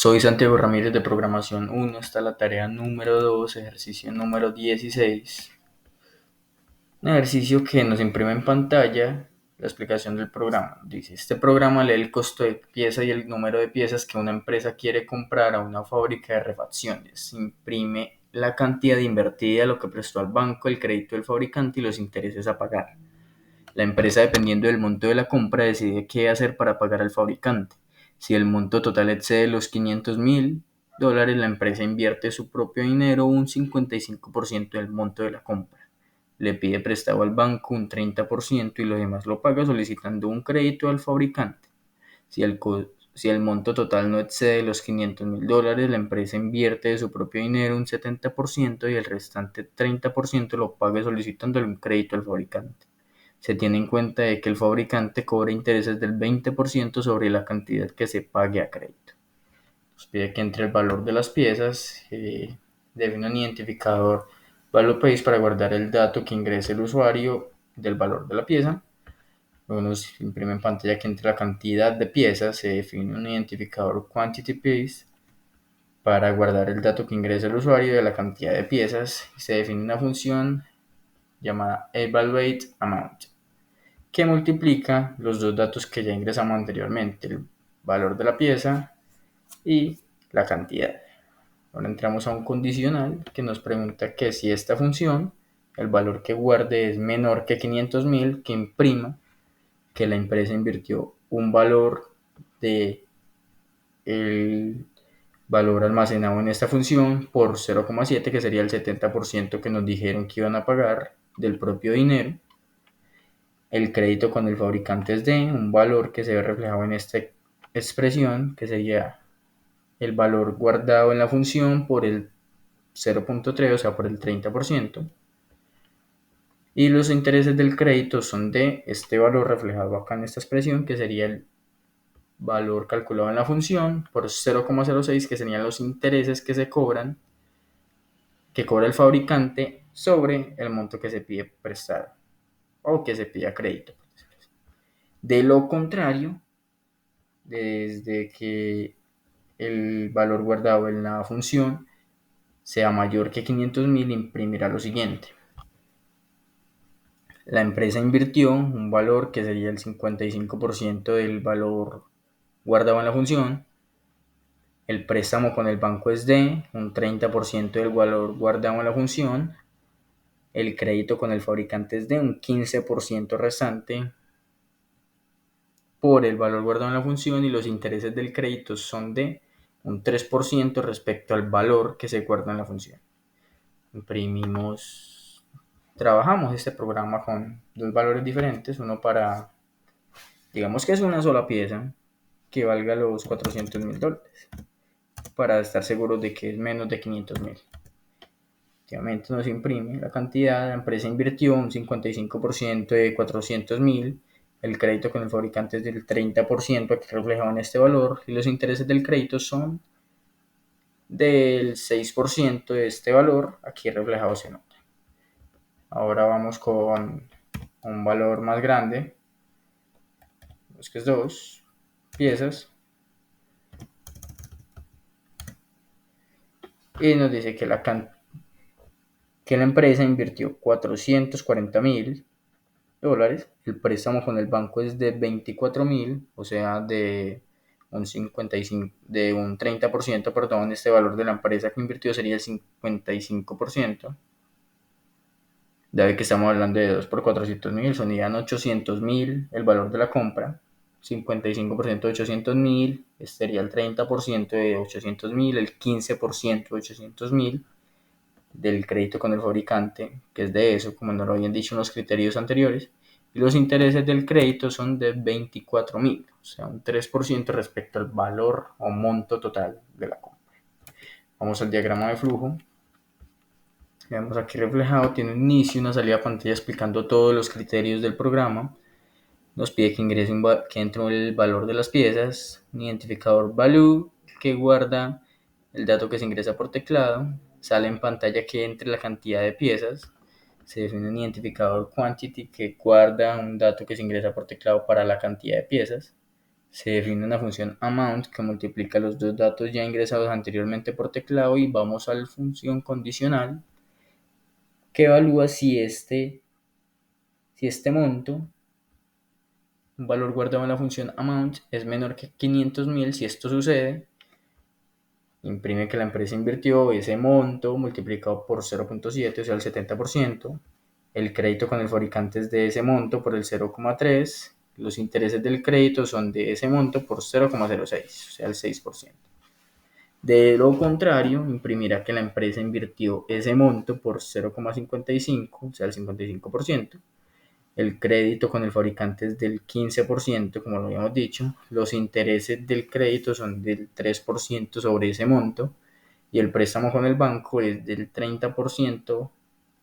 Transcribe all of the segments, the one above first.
Soy Santiago Ramírez de Programación 1, está la tarea número 2, ejercicio número 16. Un ejercicio que nos imprime en pantalla la explicación del programa. Dice, este programa lee el costo de pieza y el número de piezas que una empresa quiere comprar a una fábrica de refacciones. Imprime la cantidad invertida, lo que prestó al banco, el crédito del fabricante y los intereses a pagar. La empresa, dependiendo del monto de la compra, decide qué hacer para pagar al fabricante. Si el monto total excede los $500,000, la empresa invierte su propio dinero un 55% del monto de la compra. Le pide prestado al banco un 30% y lo demás lo paga solicitando un crédito al fabricante. Si el monto total no excede los $500,000, la empresa invierte de su propio dinero un 70% y el restante 30% lo paga solicitando un crédito al fabricante. Se tiene en cuenta de que el fabricante cobra intereses del 20% sobre la cantidad que se pague a crédito. Nos pide que entre el valor de las piezas, define un identificador value page para guardar el dato que ingrese el usuario del valor de la pieza. Luego nos imprime en pantalla que entre la cantidad de piezas se define un identificador quantity page para guardar el dato que ingresa el usuario de la cantidad de piezas. Se define una función llamada evaluate amount que multiplica los dos datos que ya ingresamos anteriormente, el valor de la pieza y la cantidad. Ahora entramos a un condicional que nos pregunta que si esta función, el valor que guarde es menor que 500,000, que imprima que la empresa invirtió un valor de el valor almacenado en esta función por 0,7, que sería el 70% que nos dijeron que iban a pagar del propio dinero. El crédito con el fabricante es de un valor que se ve reflejado en esta expresión, que sería el valor guardado en la función por el 0,3, o sea, por el 30%. Y los intereses del crédito son de este valor reflejado acá en esta expresión, que sería el valor calculado en la función por 0,06, que serían los intereses que se cobran, que cobra el fabricante sobre el monto que se pide prestado o que se pide a crédito. De lo contrario, desde que el valor guardado en la función sea mayor que 500,000, imprimirá lo siguiente. La empresa invirtió un valor que sería el 55% del valor guardado en la función. El préstamo con el banco es de un 30% del valor guardado en la función. El crédito con el fabricante es de un 15% restante por el valor guardado en la función y los intereses del crédito son de un 3% respecto al valor que se guarda en la función. Trabajamos este programa con dos valores diferentes, uno para, digamos que es una sola pieza que valga los $400,000, para estar seguros de que es menos de 500,000. Efectivamente nos imprime la cantidad, la empresa invirtió un 55% de 400,000, el crédito con el fabricante es del 30% aquí reflejado en este valor y los intereses del crédito son del 6% de este valor aquí reflejado en nota. Ahora vamos con un valor más grande, que es 2 piezas, y nos dice que la empresa invirtió $440,000. El préstamo con el banco es de 24,000, o sea, de un 55, de un 30%, perdón. Este valor de la empresa que invirtió sería el 55%. Dado que estamos hablando de 2 por 400,000, sonían 800,000 el valor de la compra. 55% de 800,000, este sería el 30% de 800,000, el 15% de 800,000 del crédito con el fabricante, que es de eso, como nos lo habían dicho en los criterios anteriores, y los intereses del crédito son de 24,000, o sea, un 3% respecto al valor o monto total de la compra. Vamos al diagrama de flujo. Vemos aquí reflejado, tiene un inicio y una salida a pantalla explicando todos los criterios del programa. Nos pide que que entre el valor de las piezas, un identificador value que guarda el dato que se ingresa por teclado. Sale en pantalla que entre la cantidad de piezas. Se define un identificador quantity que guarda un dato que se ingresa por teclado para la cantidad de piezas. Se define una función amount que multiplica los dos datos ya ingresados anteriormente por teclado y vamos a la función condicional que evalúa si este monto, un valor guardado en la función amount, es menor que 500.000. Si esto sucede, imprime que la empresa invirtió ese monto multiplicado por 0.7, o sea, el 70%. El crédito con el fabricante es de ese monto por el 0,3. Los intereses del crédito son de ese monto por 0,06, o sea, el 6%. De lo contrario, imprimirá que la empresa invirtió ese monto por 0,55, o sea, el 55%. El crédito con el fabricante es del 15%, como lo habíamos dicho. Los intereses del crédito son del 3% sobre ese monto. Y el préstamo con el banco es del 30%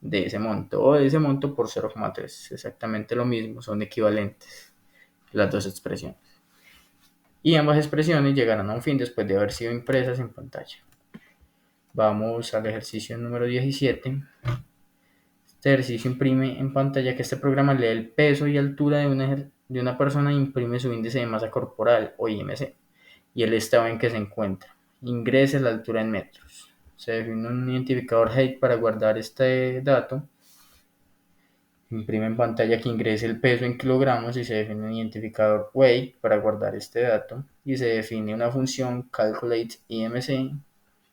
de ese monto, o de ese monto por 0,3. Exactamente lo mismo, son equivalentes las dos expresiones. Y ambas expresiones llegarán a un fin después de haber sido impresas en pantalla. Vamos al ejercicio número 17. Este ejercicio imprime en pantalla que este programa lee el peso y altura de una persona e imprime su índice de masa corporal, o IMC, y el estado en que se encuentra. Ingrese la altura en metros. Se define un identificador height para guardar este dato. Imprime en pantalla que ingrese el peso en kilogramos y se define un identificador weight para guardar este dato. Y se define una función calculate IMC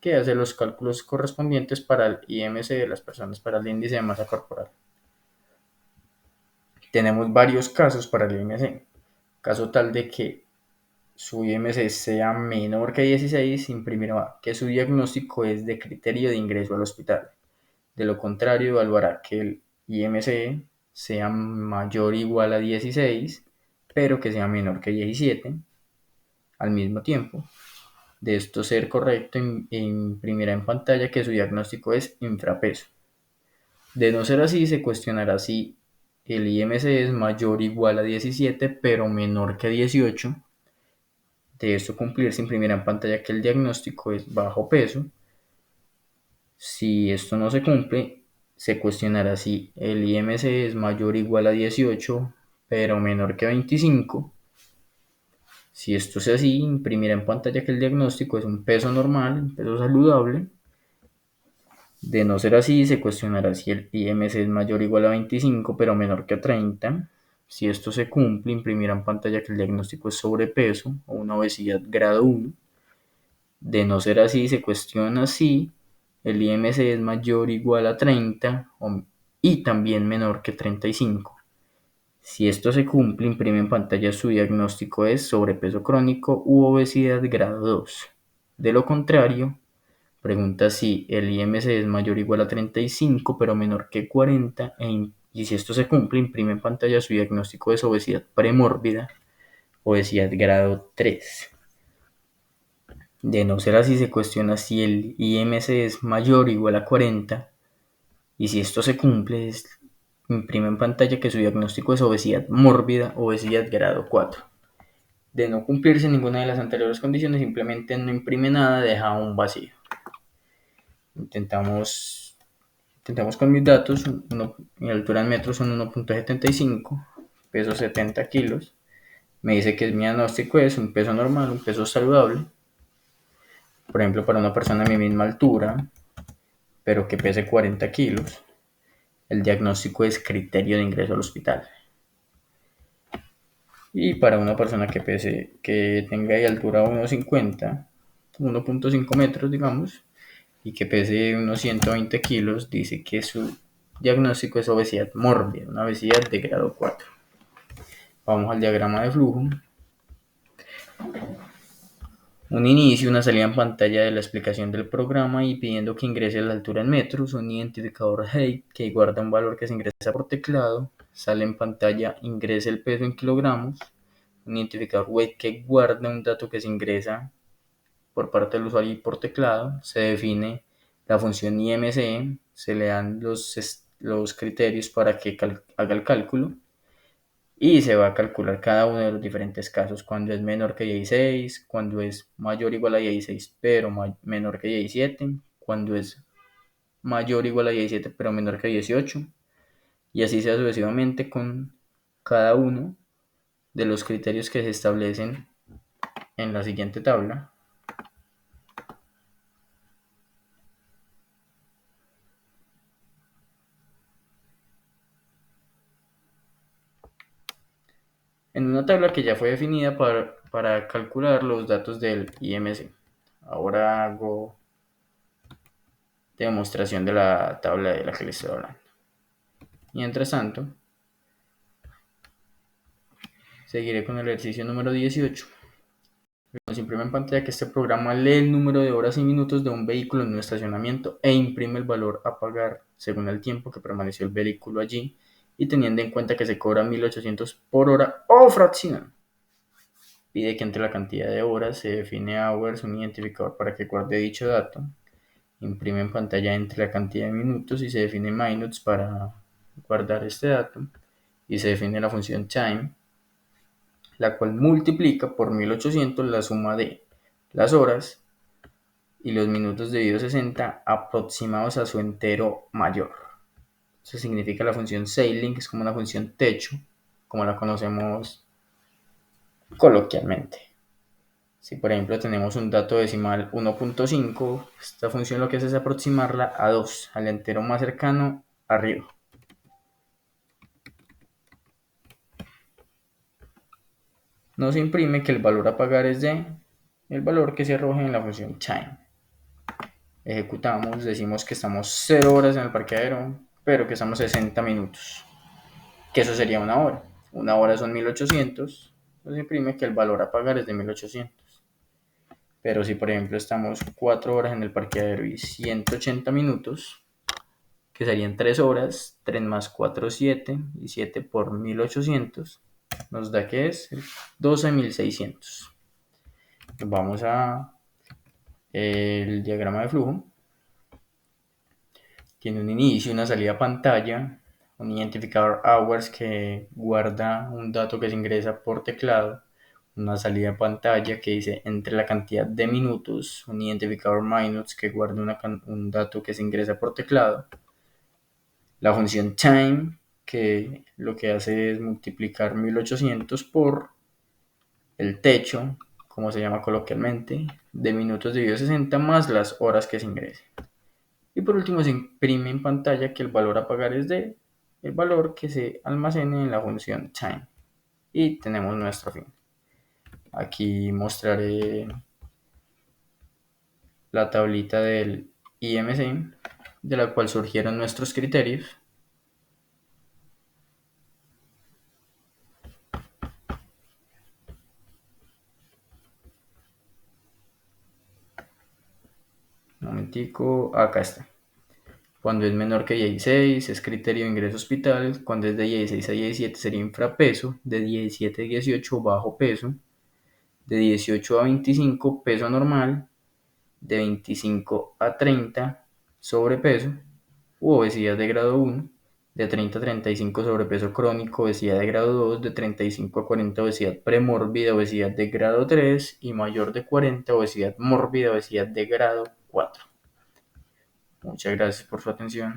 que hace los cálculos correspondientes para el IMC de las personas, para el índice de masa corporal. Tenemos varios casos para el IMC. Caso tal de que su IMC sea menor que 16, imprimirá que su diagnóstico es de criterio de ingreso al hospital. De lo contrario, evaluará que el IMC sea mayor o igual a 16, pero que sea menor que 17 al mismo tiempo. De esto ser correcto, imprimirá en pantalla que su diagnóstico es infrapeso. De no ser así, se cuestionará si el IMC es mayor o igual a 17, pero menor que 18. De esto cumplir, se imprimirá en pantalla que el diagnóstico es bajo peso. Si esto no se cumple, se cuestionará si el IMC es mayor o igual a 18, pero menor que 25. Si esto es así, imprimirá en pantalla que el diagnóstico es un peso normal, un peso saludable. De no ser así, se cuestionará si el IMC es mayor o igual a 25, pero menor que 30. Si esto se cumple, imprimirá en pantalla que el diagnóstico es sobrepeso o una obesidad grado 1. De no ser así, se cuestiona si el IMC es mayor o igual a 30 y también menor que 35. Si esto se cumple, imprime en pantalla su diagnóstico es sobrepeso crónico u obesidad grado 2. De lo contrario, pregunta si el IMC es mayor o igual a 35 pero menor que 40 y si esto se cumple, imprime en pantalla su diagnóstico es obesidad premórbida, obesidad grado 3. De no ser así, se cuestiona si el IMC es mayor o igual a 40 y si esto se cumple, imprime en pantalla que su diagnóstico es obesidad mórbida, obesidad grado 4. De no cumplirse ninguna de las anteriores condiciones, simplemente no imprime nada, deja un vacío. Intentamos con mis datos. Mi altura en metros son 1.75, peso 70 kilos. Me dice que mi diagnóstico es un peso normal, un peso saludable. Por ejemplo, para una persona de mi misma altura, pero que pese 40 kilos, el diagnóstico es criterio de ingreso al hospital. Y para una persona que tenga de altura 1.5 metros, digamos, y que pese unos 120 kilos, dice que su diagnóstico es obesidad mórbida, una obesidad de grado 4. Vamos al diagrama de flujo. Un inicio, una salida en pantalla de la explicación del programa y pidiendo que ingrese la altura en metros, un identificador height que guarda un valor que se ingresa por teclado, sale en pantalla, ingrese el peso en kilogramos, un identificador weight que guarda un dato que se ingresa por parte del usuario y por teclado, se define la función IMC, se le dan los criterios para que haga el cálculo y se va a calcular cada uno de los diferentes casos, cuando es menor que 16, cuando es mayor o igual a 16 pero menor que 17, cuando es mayor o igual a 17 pero menor que 18, y así sucesivamente con cada uno de los criterios que se establecen en la siguiente tabla. En una tabla que ya fue definida para calcular los datos del IMC. Ahora hago demostración de la tabla de la que les estoy hablando. Mientras tanto, seguiré con el ejercicio número 18. Nos imprime en pantalla que este programa lee el número de horas y minutos de un vehículo en un estacionamiento e imprime el valor a pagar según el tiempo que permaneció el vehículo allí y teniendo en cuenta que se cobra 1.800 por hora o fracción. Pide que entre la cantidad de horas se define hours, un identificador para que guarde dicho dato. Imprime en pantalla entre la cantidad de minutos y se define minutes para guardar este dato. Y se define la función time, la cual multiplica por 1.800 la suma de las horas y los minutos debido 60 aproximados a su entero mayor. Eso significa la función ceiling, que es como una función techo, como la conocemos coloquialmente. Si por ejemplo tenemos un dato decimal 1.5, esta función lo que hace es aproximarla a 2, al entero más cercano arriba. Nos imprime que el valor a pagar es de el valor que se arroja en la función time. Ejecutamos, decimos que estamos 0 horas en el parqueadero, pero que estamos 60 minutos, que eso sería una hora. Una hora son 1.800, nos imprime que el valor a pagar es de 1.800. Pero si por ejemplo estamos 4 horas en el parqueadero y 180 minutos, que serían 3 horas, 3 más 4, 7, y 7 por 1.800, nos da que es 12.600. Vamos a el diagrama de flujo. Tiene un inicio, una salida a pantalla, un identificador hours que guarda un dato que se ingresa por teclado, una salida a pantalla que dice entre la cantidad de minutos, un identificador minutes que guarda un dato que se ingresa por teclado, la función time que lo que hace es multiplicar 1.800 por el techo, como se llama coloquialmente, de minutos debido a 60 más las horas que se ingresen. Y por último se imprime en pantalla que el valor a pagar es de el valor que se almacene en la función time. Y tenemos nuestro fin. Aquí mostraré la tablita del IMC, de la cual surgieron nuestros criterios. Un momentico, acá está. Cuando es menor que 16 es criterio de ingreso hospital. Cuando es de 16 a 17 sería infrapeso. De 17 a 18 bajo peso. De 18 a 25 peso normal. De 25 a 30 sobrepeso u obesidad de grado 1. De 30 a 35 sobrepeso crónico, obesidad de grado 2. De 35 a 40 obesidad premórbida, obesidad de grado 3. Y mayor de 40 obesidad mórbida, obesidad de grado 4. Muchas gracias por su atención.